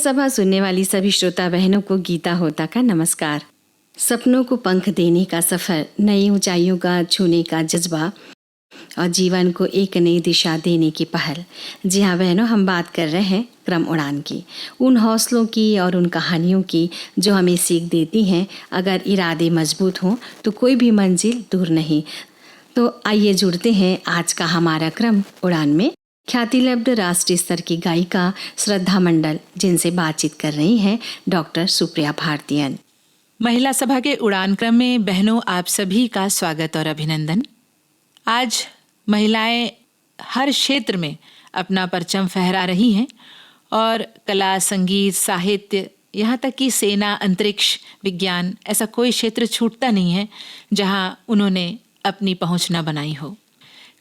सभा सुनने वाली सभी श्रोता बहनों को गीता होता का नमस्कार। सपनों को पंख देने का सफ़र, नई ऊंचाइयों का छूने का जज्बा और जीवन को एक नई दिशा देने की पहल। जी हाँ बहनों, हम बात कर रहे हैं क्रम उड़ान की, उन हौसलों की और उन कहानियों की जो हमें सीख देती हैं अगर इरादे मजबूत हों तो कोई भी मंजिल दूर नहीं। तो आइए जुड़ते हैं आज का हमारा क्रम उड़ान में ख्यातिलब्ध राष्ट्रीय स्तर की गायिका श्रद्धा मंडल, जिनसे बातचीत कर रही हैं डॉक्टर सुप्रिया भारतीयन। महिला सभा के उड़ान क्रम में बहनों आप सभी का स्वागत और अभिनंदन। आज महिलाएं हर क्षेत्र में अपना परचम फहरा रही हैं और कला, संगीत, साहित्य, यहाँ तक कि सेना, अंतरिक्ष, विज्ञान, ऐसा कोई क्षेत्र छूटता नहीं है जहाँ उन्होंने अपनी पहुँच न बनाई हो।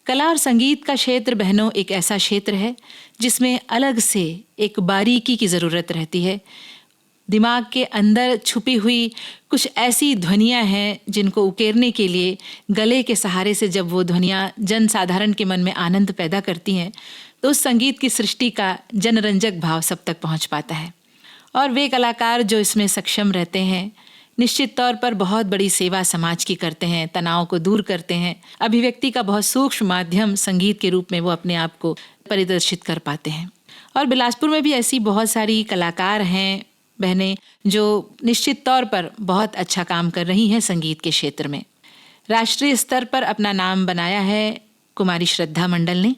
कला और संगीत का क्षेत्र बहनों एक ऐसा क्षेत्र है जिसमें अलग से एक बारीकी की ज़रूरत रहती है। दिमाग के अंदर छुपी हुई कुछ ऐसी ध्वनियाँ हैं जिनको उकेरने के लिए गले के सहारे से जब वो ध्वनियाँ जन साधारण के मन में आनंद पैदा करती हैं तो उस संगीत की सृष्टि का जनरंजक भाव सब तक पहुँच पाता है। और वे कलाकार जो इसमें सक्षम रहते हैं निश्चित तौर पर बहुत बड़ी सेवा समाज की करते हैं, तनाव को दूर करते हैं। अभिव्यक्ति का बहुत सूक्ष्म माध्यम संगीत के रूप में वो अपने आप को परिदर्शित कर पाते हैं। और बिलासपुर में भी ऐसी बहुत सारी कलाकार हैं बहनें जो निश्चित तौर पर बहुत अच्छा काम कर रही हैं संगीत के क्षेत्र में। राष्ट्रीय स्तर पर अपना नाम बनाया है कुमारी श्रद्धा मंडल ने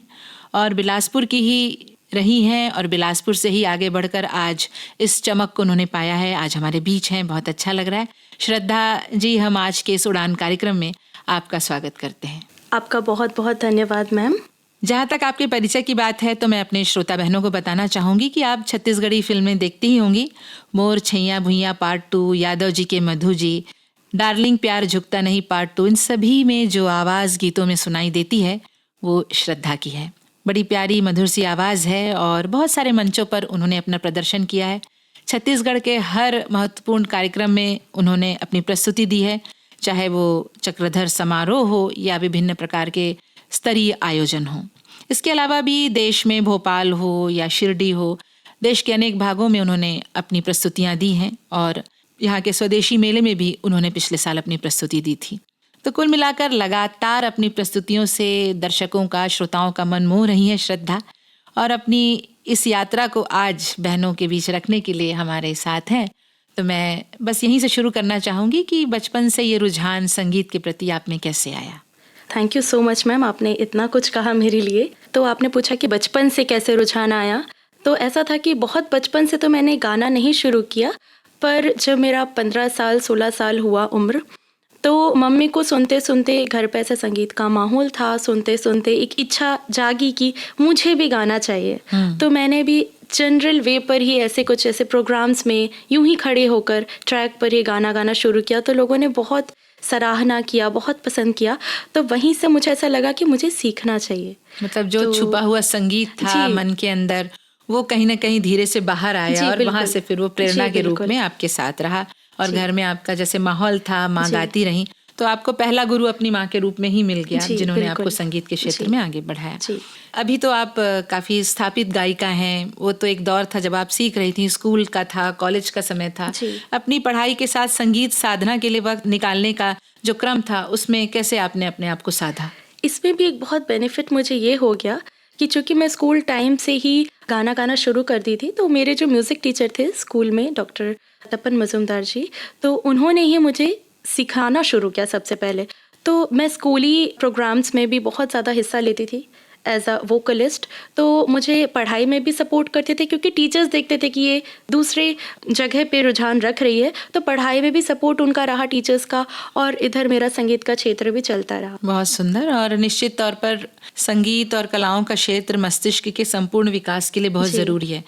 और बिलासपुर की ही रही हैं और बिलासपुर से ही आगे बढ़कर आज इस चमक को उन्होंने पाया है। आज हमारे बीच हैं, बहुत अच्छा लग रहा है। श्रद्धा जी, हम आज के इस उड़ान कार्यक्रम में आपका स्वागत करते हैं। आपका बहुत बहुत धन्यवाद मैम। जहाँ तक आपके परिचय की बात है तो मैं अपने श्रोता बहनों को बताना चाहूँगी कि आप छत्तीसगढ़ी फिल्में देखती ही होंगी। मोर छैया भुइया पार्ट 2, यादव जी के मधु जी, डार्लिंग प्यार झुकता नहीं पार्ट 2, इन सभी में जो आवाज़ गीतों में सुनाई देती है वो श्रद्धा की है। बड़ी प्यारी मधुर सी आवाज़ है और बहुत सारे मंचों पर उन्होंने अपना प्रदर्शन किया है। छत्तीसगढ़ के हर महत्वपूर्ण कार्यक्रम में उन्होंने अपनी प्रस्तुति दी है, चाहे वो चक्रधर समारोह हो या विभिन्न प्रकार के स्तरीय आयोजन हो। इसके अलावा भी देश में भोपाल हो या शिरडी हो, देश के अनेक भागों में उन्होंने अपनी प्रस्तुतियाँ दी हैं और यहाँ के स्वदेशी मेले में भी उन्होंने पिछले साल अपनी प्रस्तुति दी थी। तो कुल मिलाकर लगातार अपनी प्रस्तुतियों से दर्शकों का, श्रोताओं का मन मोह रही है श्रद्धा और अपनी इस यात्रा को आज बहनों के बीच रखने के लिए हमारे साथ हैं। तो मैं बस यहीं से शुरू करना चाहूँगी कि बचपन से ये रुझान संगीत के प्रति आप में कैसे आया? Thank you so much ma'am, आपने इतना कुछ कहा मेरे लिए। तो आपने पूछा कि बचपन से कैसे रुझान आया, तो ऐसा था कि बहुत बचपन से तो मैंने गाना नहीं शुरू किया, पर जब मेरा 15 साल 16 साल हुआ उम्र तो मम्मी को सुनते सुनते, घर पे ऐसा संगीत का माहौल था, सुनते सुनते एक इच्छा जागी कि मुझे भी गाना चाहिए। तो मैंने भी जनरल वे पर ही ऐसे प्रोग्राम्स में यूं ही खड़े होकर ट्रैक पर ही गाना गाना शुरू किया। तो लोगों ने बहुत सराहना किया, बहुत पसंद किया। तो वहीं से मुझे ऐसा लगा कि मुझे सीखना चाहिए। मतलब जो छुपा हुआ संगीत था मन के अंदर वो कहीं ना कहीं धीरे से बाहर आया और वहाँ से फिर वो प्रेरणा के रूप में आपके साथ रहा। और घर में आपका जैसे माहौल था, माँ गाती रही, तो आपको पहला गुरु अपनी माँ के रूप में ही मिल गया जिन्होंने आपको संगीत के क्षेत्र में आगे बढ़ाया। अभी तो आप काफ़ी स्थापित गायिका हैं। वो तो एक दौर था जब आप सीख रही थी, स्कूल का था, कॉलेज का समय था। अपनी पढ़ाई के साथ संगीत साधना के लिए वक्त निकालने का जो क्रम था उसमें कैसे आपने अपने आप को साधा? इसमें भी एक बहुत बेनिफिट मुझे ये हो गया कि चूँकि मैं स्कूल टाइम से ही गाना गाना शुरू कर दी थी, तो मेरे जो म्यूज़िक टीचर थे स्कूल में, डॉक्टर तपन मजूमदार जी, तो उन्होंने ही मुझे सिखाना शुरू किया सबसे पहले। तो मैं स्कूली प्रोग्राम्स में भी बहुत ज़्यादा हिस्सा लेती थी एज अ वोकलिस्ट। तो मुझे पढ़ाई में भी सपोर्ट करते थे क्योंकि टीचर्स देखते थे कि ये दूसरे जगह पे रुझान रख रही है, तो पढ़ाई में भी सपोर्ट उनका रहा टीचर्स का, और इधर मेरा संगीत का क्षेत्र भी चलता रहा। बहुत सुंदर। और निश्चित तौर पर संगीत और कलाओं का क्षेत्र मस्तिष्क के संपूर्ण विकास के लिए बहुत ज़रूरी है।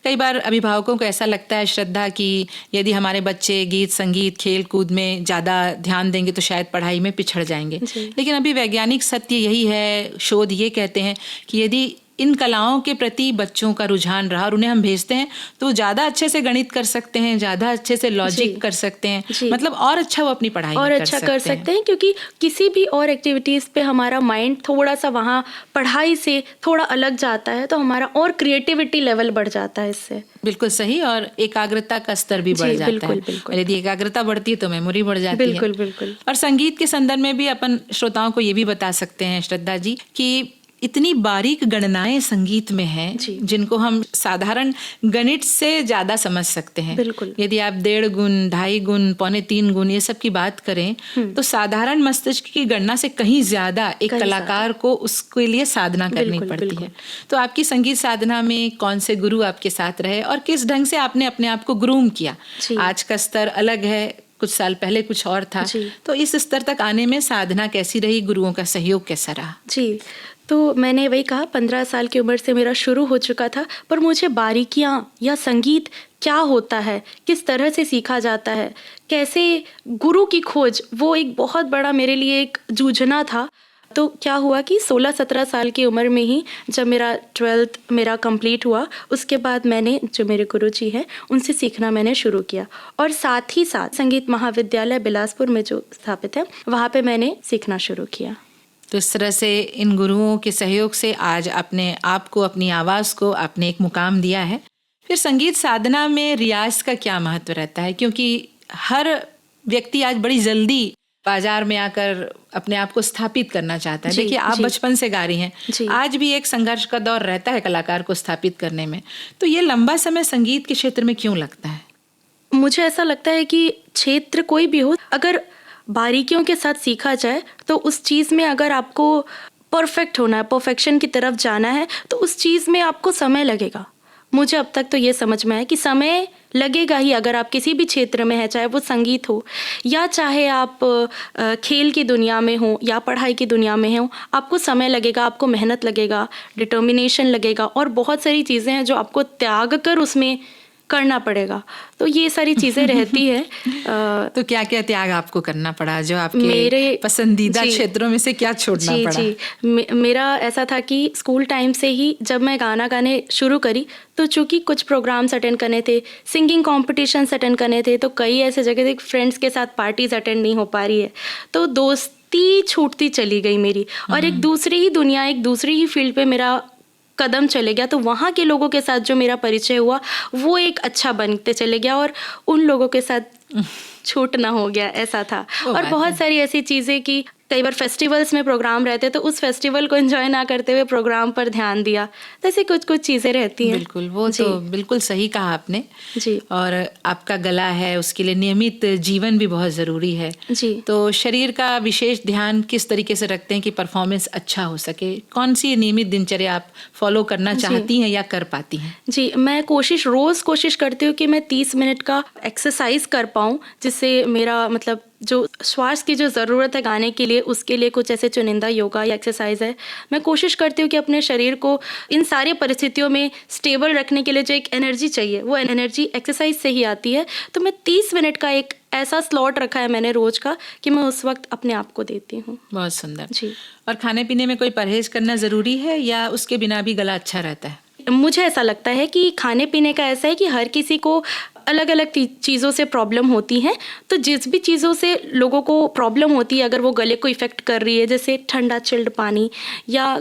कई बार अभिभावकों को ऐसा लगता है श्रद्धा कि यदि हमारे बच्चे गीत, संगीत, खेल कूद में ज़्यादा ध्यान देंगे तो शायद पढ़ाई में पिछड़ जाएंगे। लेकिन अभी वैज्ञानिक सत्य यही है, शोध ये कहते हैं कि यदि इन कलाओं के प्रति बच्चों का रुझान रहा और उन्हें हम भेजते हैं तो वो ज़्यादा अच्छे से गणित कर सकते हैं, ज़्यादा अच्छे से लॉजिक कर सकते हैं, मतलब और अच्छा वो अपनी पढ़ाई और में अच्छा कर सकते हैं, क्योंकि किसी भी और एक्टिविटीज़ पे हमारा माइंड थोड़ा सा वहाँ पढ़ाई से थोड़ा अलग जाता है तो हमारा और क्रिएटिविटी लेवल बढ़ जाता है इससे। बिल्कुल सही, और एकाग्रता का स्तर भी बढ़ जाता है। बिल्कुल। यदि एकाग्रता बढ़ती है तो मेमोरी बढ़ जाती है। बिल्कुल। और संगीत के संदर्भ में भी अपन श्रोताओं को ये भी बता सकते हैं श्रद्धा जी कि इतनी बारीक गणनाएं संगीत में हैं जिनको हम साधारण गणित से ज्यादा समझ सकते हैं। बिल्कुल। यदि आप 1.5 गुण, 2.5 गुण, 3 गुण ये सब की बात करें तो साधारण मस्तिष्क की गणना से कहीं ज्यादा एक कलाकार को उसके लिए साधना करनी पड़ती है। तो आपकी संगीत साधना में कौन से गुरु आपके साथ रहे और किस ढंग से आपने अपने आप को ग्रूम किया? आज का स्तर अलग है, कुछ साल पहले कुछ और था, तो इस स्तर तक आने में साधना कैसी रही, गुरुओं का सहयोग कैसा रहा? जी, तो मैंने वही कहा 15 साल की उम्र से मेरा शुरू हो चुका था, पर मुझे बारीकियाँ या संगीत क्या होता है, किस तरह से सीखा जाता है, कैसे गुरु की खोज, वो एक बहुत बड़ा मेरे लिए एक जूझना था। तो क्या हुआ कि 16-17 साल की उम्र में ही जब मेरा 12th मेरा कंप्लीट हुआ, उसके बाद मैंने जो मेरे गुरुजी हैं उनसे सीखना मैंने शुरू किया और साथ ही साथ संगीत महाविद्यालय बिलासपुर में जो स्थापित है वहाँ पे मैंने सीखना शुरू किया। तो इस तरह से इन गुरुओं के सहयोग से आज अपने आप को, अपनी आवाज़ को आपने एक मुकाम दिया है। फिर संगीत साधना में रियाज का क्या महत्व रहता है? क्योंकि हर व्यक्ति आज बड़ी जल्दी बाजार में आकर अपने आप को स्थापित करना चाहता है। देखिए, आप बचपन से गा रही हैं, आज भी एक संघर्ष का दौर रहता है कलाकार को स्थापित करने में। तो ये लंबा समय संगीत के क्षेत्र में क्यों लगता है? मुझे ऐसा लगता है कि क्षेत्र कोई भी हो, अगर बारीकियों के साथ सीखा जाए तो उस चीज़ में अगर आपको परफेक्ट होना है, परफेक्शन की तरफ जाना है, तो उस चीज़ में आपको समय लगेगा। मुझे अब तक तो ये समझ में आया कि समय लगेगा ही। अगर आप किसी भी क्षेत्र में हैं, चाहे वो संगीत हो या चाहे आप खेल की दुनिया में हो या पढ़ाई की दुनिया में हो, आपको समय लगेगा, आपको मेहनत लगेगा, डिटर्मिनेशन लगेगा और बहुत सारी चीज़ें हैं जो आपको त्याग कर उसमें करना पड़ेगा। तो ये सारी चीज़ें रहती है। तो क्या क्या त्याग आपको करना पड़ा? जो आपके मेरे पसंदीदा क्षेत्रों में से क्या छोड़ना पड़ा? जी, मेरा ऐसा था कि स्कूल टाइम से ही जब मैं गाना गाने शुरू करी तो चूँकि कुछ प्रोग्राम्स अटेंड करने थे, सिंगिंग कॉम्पिटिशन्स अटेंड करने थे, तो कई ऐसे जगह थे फ्रेंड्स के साथ पार्टीज अटेंड नहीं हो पा रही है, तो दोस्ती छूटती चली गई मेरी और एक दूसरी ही दुनिया, एक दूसरी ही फील्ड पे मेरा कदम चले गया। तो वहाँ के लोगों के साथ जो मेरा परिचय हुआ वो एक अच्छा बनते चले गया और उन लोगों के साथ छूटना हो गया, ऐसा था। और बहुत सारी ऐसी चीज़ें कि कई बार फेस्टिवल्स में प्रोग्राम रहते तो उस फेस्टिवल को एंजॉय ना करते हुए प्रोग्राम पर ध्यान दिया, तो ऐसे कुछ कुछ चीज़ें रहती हैं। बिल्कुल, वो तो बिल्कुल सही कहा आपने जी। और आपका गला है, उसके लिए नियमित जीवन भी बहुत ज़रूरी है जी। तो शरीर का विशेष ध्यान किस तरीके से रखते हैं कि परफॉर्मेंस अच्छा हो सके? कौन सी नियमित दिनचर्या आप फॉलो करना चाहती हैं या कर पाती हैं? जी, मैं रोज़ कोशिश करती हूँ कि मैं 30 मिनट का एक्सरसाइज कर पाऊँ, जिससे मेरा मतलब जो श्वास की जो ज़रूरत है गाने के लिए, उसके लिए कुछ ऐसे चुनिंदा योगा या एक्सरसाइज है। मैं कोशिश करती हूँ कि अपने शरीर को इन सारी परिस्थितियों में स्टेबल रखने के लिए जो एक एनर्जी चाहिए, वो एनर्जी एक्सरसाइज से ही आती है। तो मैं 30 मिनट का एक ऐसा स्लॉट रखा है मैंने रोज़ का कि मैं उस वक्त अपने आप को देती हूँ। बहुत सुंदर जी। और खाने पीने में कोई परहेज करना ज़रूरी है या उसके बिना भी गला अच्छा रहता है? मुझे ऐसा लगता है कि खाने पीने का ऐसा है कि हर किसी को अलग अलग चीज़ों से प्रॉब्लम होती है, तो जिस भी चीज़ों से लोगों को प्रॉब्लम होती है, अगर वो गले को इफ़ेक्ट कर रही है, जैसे ठंडा चिल्ड पानी या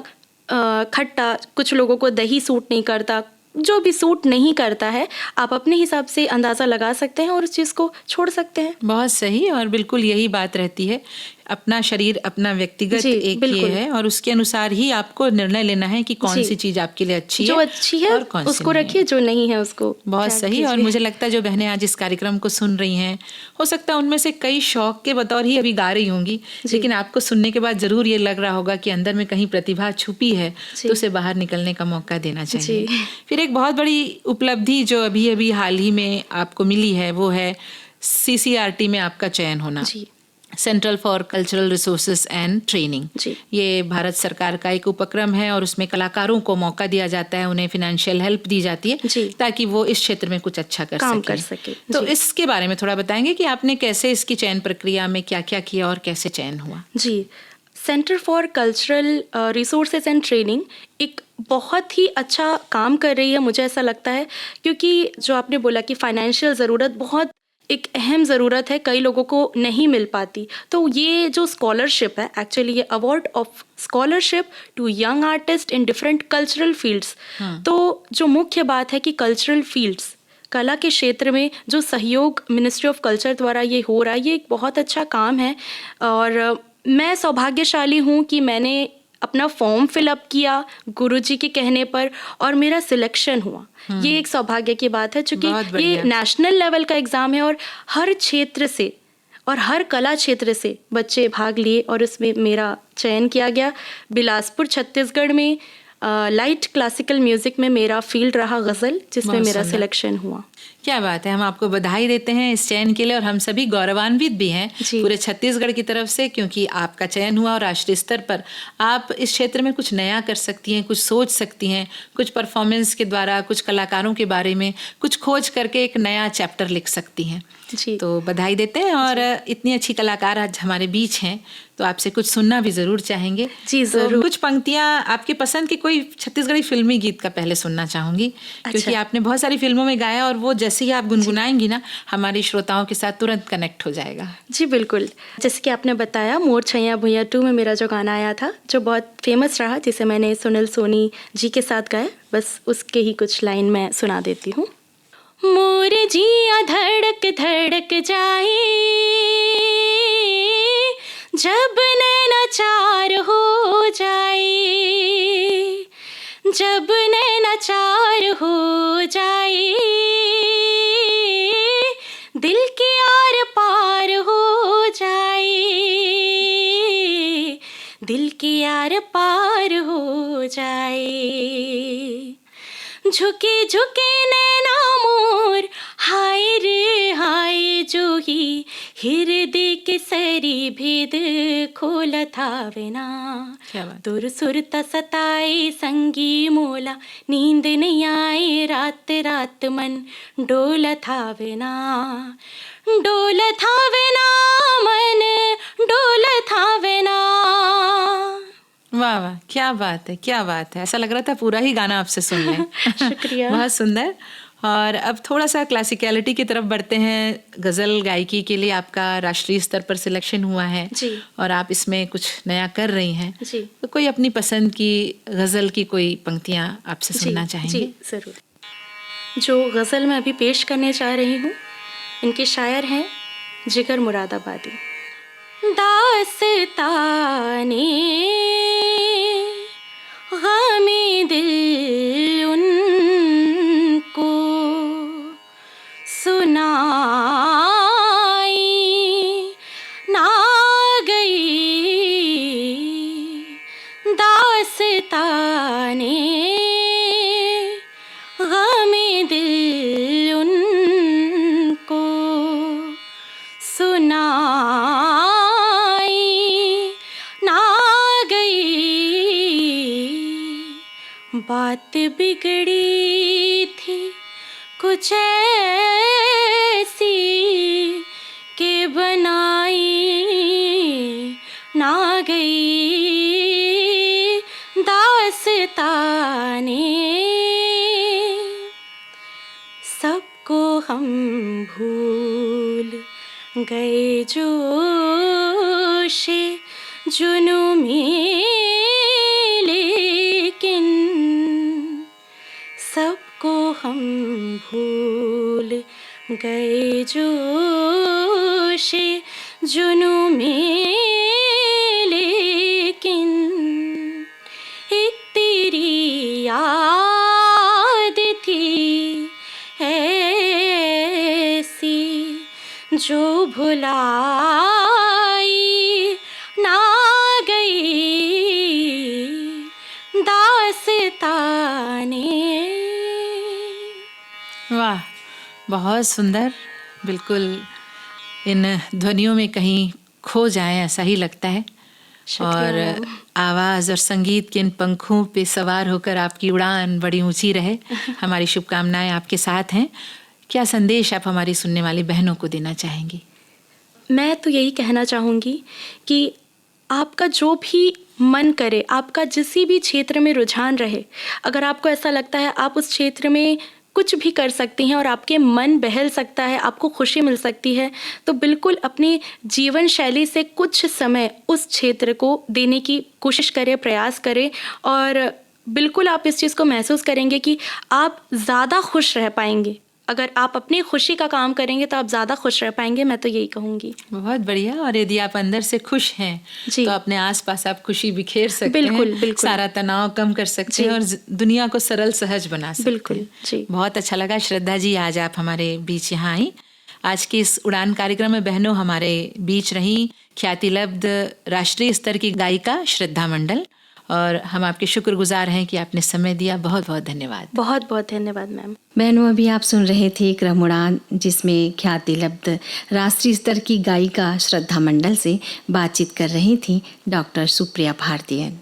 खट्टा, कुछ लोगों को दही सूट नहीं करता, जो भी सूट नहीं करता है आप अपने हिसाब से अंदाज़ा लगा सकते हैं और उस चीज़ को छोड़ सकते हैं। बहुत सही, और बिल्कुल यही बात रहती है, अपना शरीर अपना व्यक्तिगत एक ये है और उसके अनुसार ही आपको निर्णय लेना है कि कौन सी चीज़ आपके लिए अच्छी है, जो अच्छी है और कौन उसको रखिए, जो नहीं है उसको। बहुत सही। और मुझे लगता है जो बहनें आज इस कार्यक्रम को सुन रही हैं, हो सकता है उनमें से कई शौक के बतौर ही अभी गा रही होंगी, लेकिन आपको सुनने के बाद ज़रूर ये लग रहा होगा कि अंदर में कहीं प्रतिभा छुपी है, तो उसे बाहर निकलने का मौका देना चाहिए। फिर एक बहुत बड़ी उपलब्धि जो अभी अभी हाल ही में आपको मिली है, वो है CCRT में आपका चयन होना, central for cultural resources and training. ये भारत सरकार का एक उपक्रम है और उसमें कलाकारों को मौका दिया जाता है, उन्हें फाइनेंशियल हेल्प दी जाती है ताकि वो इस क्षेत्र में कुछ अच्छा कर सके। तो इसके बारे में थोड़ा बताएंगे कि आपने कैसे इसकी चयन प्रक्रिया में क्या क्या किया और कैसे चयन हुआ? जी, centre for cultural resources and training एक बहुत ही अच्छा काम कर रही है, मुझे ऐसा लगता है, क्योंकि जो आपने बोला कि फाइनेंशियल ज़रूरत बहुत एक अहम ज़रूरत है, कई लोगों को नहीं मिल पाती। तो ये जो स्कॉलरशिप है, एक्चुअली ये award of scholarship to young artist in different cultural fields. तो जो मुख्य बात है कि कल्चरल फील्ड्स, कला के क्षेत्र में जो सहयोग मिनिस्ट्री ऑफ कल्चर द्वारा ये हो रहा है, ये एक बहुत अच्छा काम है। और मैं सौभाग्यशाली हूँ कि मैंने अपना फॉर्म फिलअप किया गुरुजी के कहने पर और मेरा सिलेक्शन हुआ। ये एक सौभाग्य की बात है, क्योंकि ये नेशनल लेवल का एग्ज़ाम है और हर क्षेत्र से और हर कला क्षेत्र से बच्चे भाग लिए और उसमें मेरा चयन किया गया। बिलासपुर छत्तीसगढ़ में लाइट क्लासिकल म्यूज़िक में मेरा फील्ड रहा गज़ल, जिसमें मेरा सिलेक्शन हुआ। क्या बात है, हम आपको बधाई देते हैं इस चयन के लिए और हम सभी गौरवान्वित भी हैं पूरे छत्तीसगढ़ की तरफ से, क्योंकि आपका चयन हुआ और राष्ट्रीय स्तर पर आप इस क्षेत्र में कुछ नया कर सकती हैं, कुछ सोच सकती हैं, कुछ परफॉर्मेंस के द्वारा, कुछ कलाकारों के बारे में कुछ खोज करके एक नया चैप्टर लिख सकती हैं। जी, तो बधाई देते हैं। और इतनी अच्छी कलाकार आज हमारे बीच हैं, तो आपसे कुछ सुनना भी ज़रूर चाहेंगे। जी ज़रूर। तो कुछ पंक्तियाँ आपके पसंद के कोई छत्तीसगढ़ी फिल्मी गीत का पहले सुनना चाहूँगी, क्योंकि आपने बहुत सारी फिल्मों में गाया और वो जैसे ही आप गुनगुनाएंगी ना, हमारे श्रोताओं के साथ तुरंत कनेक्ट हो जाएगा। जी बिल्कुल, जैसे कि आपने बताया, मोर छैया भुइयां 2 में मेरा जो गाना आया था, जो बहुत फेमस रहा, जिसे मैंने सुनील सोनी जी के साथ गाया, बस उसके ही कुछ लाइन मैं सुना देती हूँ। मोर जिया धड़क धड़क जाए, जब नैना चार हो जाए, जब नैना चार हो जाए, दिल के आर पार हो जाए, दिल के आर पार हो जाए। झुके झुके नैना मोर, हाय रे हाय, जो ही हृदय के सरी भेद खोलत हावे ना। तुर सुरता सताए संगी मोला, नींद नहीं आए रात रात, मन डोलत हावे ना, डोलत हावे ना, मन डोलत हावे ना। वाह वाह, क्या बात है, क्या बात है। ऐसा लग रहा था पूरा ही गाना आपसे सुन लें। शुक्रिया। बहुत सुंदर। और अब थोड़ा सा क्लासिकलिटी की तरफ बढ़ते हैं। गज़ल गायकी के लिए आपका राष्ट्रीय स्तर पर सिलेक्शन हुआ है जी। और आप इसमें कुछ नया कर रही हैं। जी। तो कोई अपनी पसंद की गज़ल की कोई पंक्तियाँ आपसे सुनना चाहेंगे? जी ज़रूर। जो गज़ल मैं अभी पेश करने जा रही हूँ, इनके शायर हैं जिगर मुरादाबादी। दास्ताने ग़मे दिल उनको सुनाई ना गई, दास्ताने ग़मे दिल उनको सुनाई ना गई, बात बिगड़ी थी कुछ ऐसी के बनाई ना गई, दास्ताने सबको हम भूल गए जोशे जुनून में, लेकिन सबको हम भूल गए जोशे जुनून में, लेकिन एक तेरी याद थी ऐसी जो भुलाई ना गई, दास्ताने। वाह, बहुत सुंदर। बिल्कुल इन ध्वनियों में कहीं खो जाए ऐसा ही लगता है। और आवाज़ और संगीत के इन पंखों पे सवार होकर आपकी उड़ान बड़ी ऊंची रहे। हमारी शुभकामनाएं आपके साथ हैं। क्या संदेश आप हमारी सुनने वाली बहनों को देना चाहेंगी? मैं तो यही कहना चाहूँगी कि आपका जो भी मन करे, आपका जिस भी क्षेत्र में रुझान रहे, अगर आपको ऐसा लगता है आप उस क्षेत्र में कुछ भी कर सकती हैं और आपके मन बहल सकता है, आपको खुशी मिल सकती है, तो बिल्कुल अपनी जीवन शैली से कुछ समय उस क्षेत्र को देने की कोशिश करें, प्रयास करें और बिल्कुल आप इस चीज़ को महसूस करेंगे कि आप ज़्यादा खुश रह पाएंगे। अगर आप अपनी खुशी का काम करेंगे तो आप ज़्यादा खुश रह पाएंगे, मैं तो यही कहूँगी। बहुत बढ़िया। और यदि आप अंदर से खुश हैं जी। तो अपने आसपास आप खुशी बिखेर सकते बिल्कुल, हैं, बिल्कुल। सारा तनाव कम कर सकते हैं और दुनिया को सरल सहज बना सकते बिल्कुल, हैं। जी। बहुत अच्छा लगा श्रद्धा जी, आज आप हमारे बीच यहाँ आई। आज के इस उड़ान कार्यक्रम में बहनों हमारे बीच रही ख्यातिलब्ध राष्ट्रीय स्तर की गायिका श्रद्धा मंडल, और हम आपके शुक्रगुजार हैं कि आपने समय दिया। बहुत बहुत धन्यवाद। बहुत बहुत धन्यवाद मैम। बहनों, अभी आप सुन रहे थे क्रम उड़ान, जिसमें ख्यातिलब्ध राष्ट्रीय स्तर की गायिका श्रद्धा मंडल से बातचीत कर रही थी डॉक्टर सुप्रिया भारतीयन।